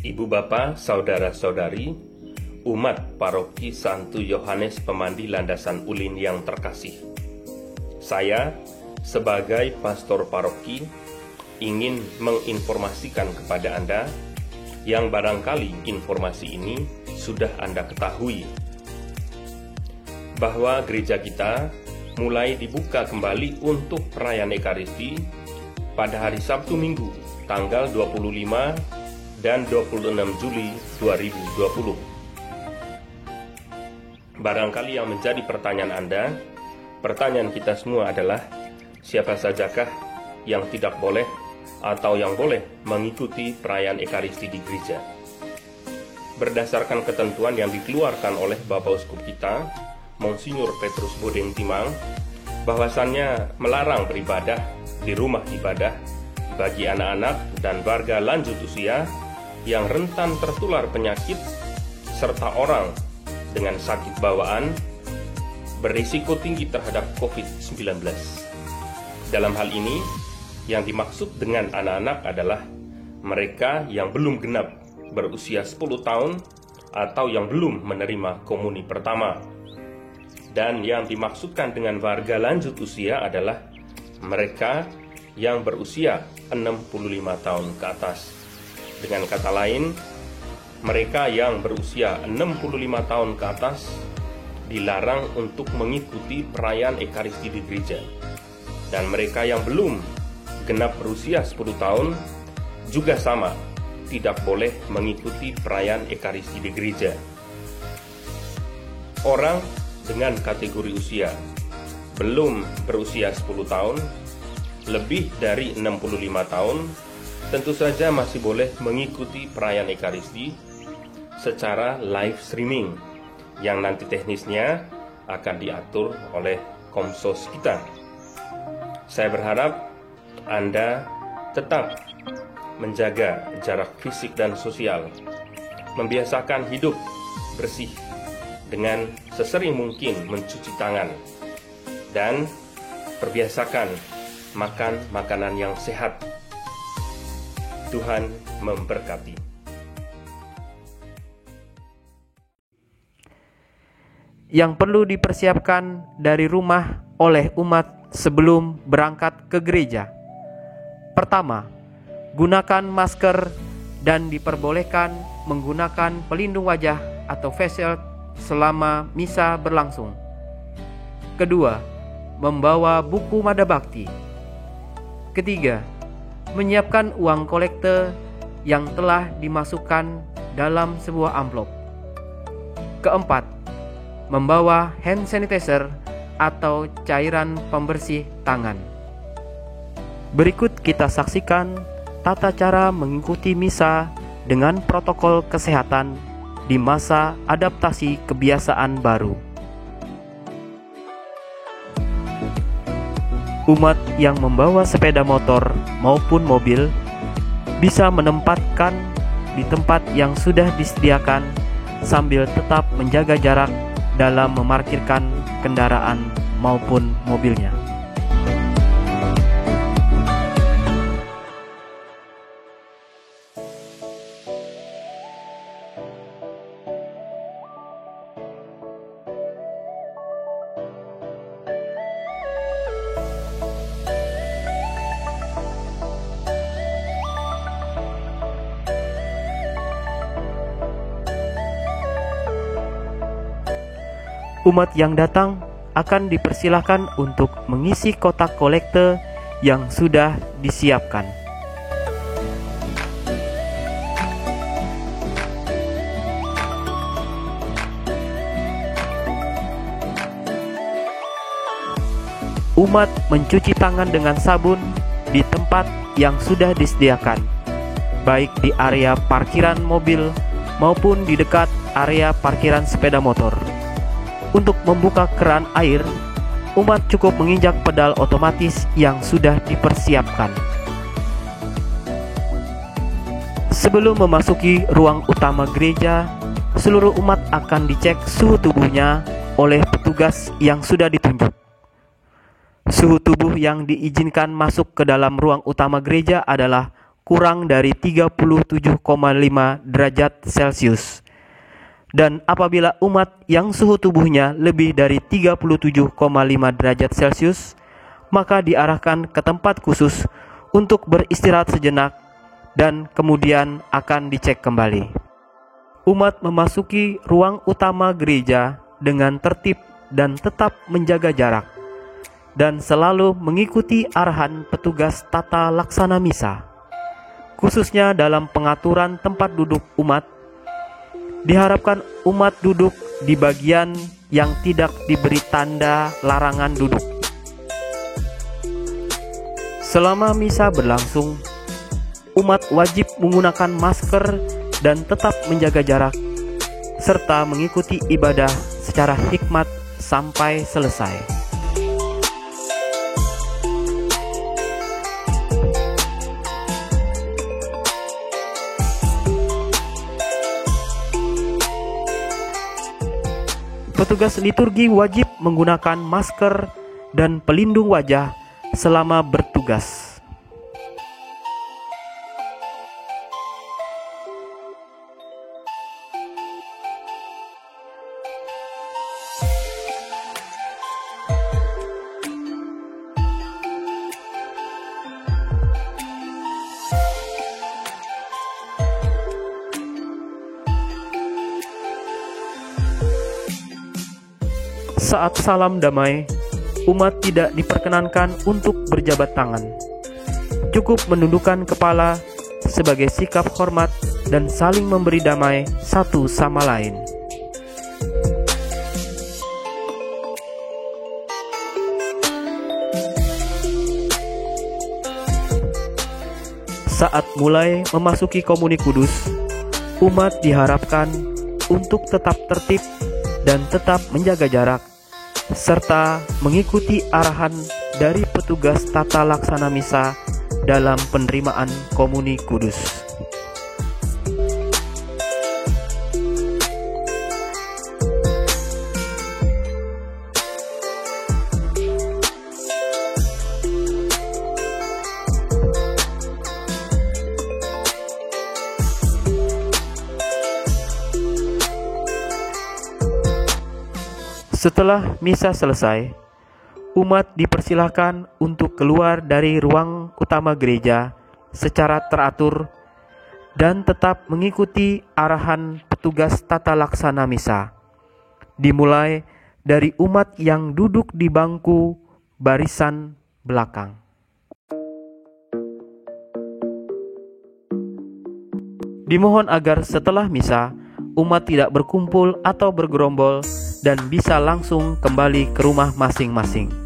Ibu Bapak, Saudara-saudari, umat Paroki Santo Yohanes Pemandi Landasan Ulin yang terkasih. Saya, sebagai pastor paroki, ingin menginformasikan kepada Anda yang barangkali informasi ini sudah Anda ketahui, bahwa gereja kita mulai dibuka kembali untuk perayaan Ekaristi pada hari Sabtu Minggu, tanggal 25 dan 26 Juli 2020. Barangkali yang menjadi pertanyaan Anda, pertanyaan kita semua adalah, siapa sajakah yang tidak boleh atau yang boleh mengikuti perayaan Ekaristi di gereja? Berdasarkan ketentuan yang dikeluarkan oleh Bapak Uskup kita, Monsinyur Petrus Bodeng Timang, bahwasannya melarang beribadah di rumah ibadah bagi anak-anak dan warga lanjut usia yang rentan tertular penyakit serta orang dengan sakit bawaan berisiko tinggi terhadap COVID-19. Dalam hal ini, yang dimaksud dengan anak-anak adalah mereka yang belum genap berusia 10 tahun atau yang belum menerima komuni pertama. Dan yang dimaksudkan dengan warga lanjut usia adalah mereka yang berusia 65 tahun ke atas. Dengan kata lain, mereka yang berusia 65 tahun ke atas dilarang untuk mengikuti perayaan Ekaristi di gereja. Dan mereka yang belum genap berusia 10 tahun juga sama, tidak boleh mengikuti perayaan Ekaristi di gereja. Orang dengan kategori usia belum berusia 10 tahun, lebih dari 65 tahun, tentu saja masih boleh mengikuti perayaan Ekaristi secara live streaming yang nanti teknisnya akan diatur oleh Komsos kita. Saya berharap Anda tetap menjaga jarak fisik dan sosial, membiasakan hidup bersih dengan sesering mungkin mencuci tangan, dan perbiasakan makan makanan yang sehat. Tuhan memberkati. Yang perlu dipersiapkan dari rumah oleh umat sebelum berangkat ke gereja. Pertama, gunakan masker dan diperbolehkan menggunakan pelindung wajah atau face shield selama misa berlangsung. Kedua, membawa buku Mada Bakti. Ketiga, menyiapkan uang kolekte yang telah dimasukkan dalam sebuah amplop. Keempat, membawa hand sanitizer atau cairan pembersih tangan. Berikut kita saksikan tata cara mengikuti misa dengan protokol kesehatan di masa adaptasi kebiasaan baru. Umat yang membawa sepeda motor maupun mobil bisa menempatkan di tempat yang sudah disediakan sambil tetap menjaga jarak dalam memarkirkan kendaraan maupun mobilnya. Umat yang datang akan dipersilahkan untuk mengisi kotak kolekte yang sudah disiapkan. Umat mencuci tangan dengan sabun di tempat yang sudah disediakan, baik di area parkiran mobil maupun di dekat area parkiran sepeda motor. Untuk membuka keran air, umat cukup menginjak pedal otomatis yang sudah dipersiapkan. Sebelum memasuki ruang utama gereja, seluruh umat akan dicek suhu tubuhnya oleh petugas yang sudah ditunjuk. Suhu tubuh yang diizinkan masuk ke dalam ruang utama gereja adalah kurang dari 37,5 derajat Celcius. Dan apabila umat yang suhu tubuhnya lebih dari 37,5 derajat Celcius, maka diarahkan ke tempat khusus untuk beristirahat sejenak dan kemudian akan dicek kembali. Umat memasuki ruang utama gereja dengan tertib dan tetap menjaga jarak, dan selalu mengikuti arahan petugas tata laksana misa, khususnya dalam pengaturan tempat duduk umat. Diharapkan umat duduk di bagian yang tidak diberi tanda larangan duduk. Selama misa berlangsung, umat wajib menggunakan masker dan tetap menjaga jarak, serta mengikuti ibadah secara hikmat sampai selesai. Petugas liturgi wajib menggunakan masker dan pelindung wajah selama bertugas. Saat salam damai, umat tidak diperkenankan untuk berjabat tangan. Cukup menundukkan kepala sebagai sikap hormat dan saling memberi damai satu sama lain. Saat mulai memasuki komuni kudus, umat diharapkan untuk tetap tertib dan tetap menjaga jarak, serta mengikuti arahan dari petugas tata laksana misa dalam penerimaan komuni kudus. Setelah misa selesai, umat dipersilahkan untuk keluar dari ruang utama gereja secara teratur dan tetap mengikuti arahan petugas tata laksana misa, dimulai dari umat yang duduk di bangku barisan belakang. Dimohon agar setelah misa, umat tidak berkumpul atau bergerombol dan bisa langsung kembali ke rumah masing-masing.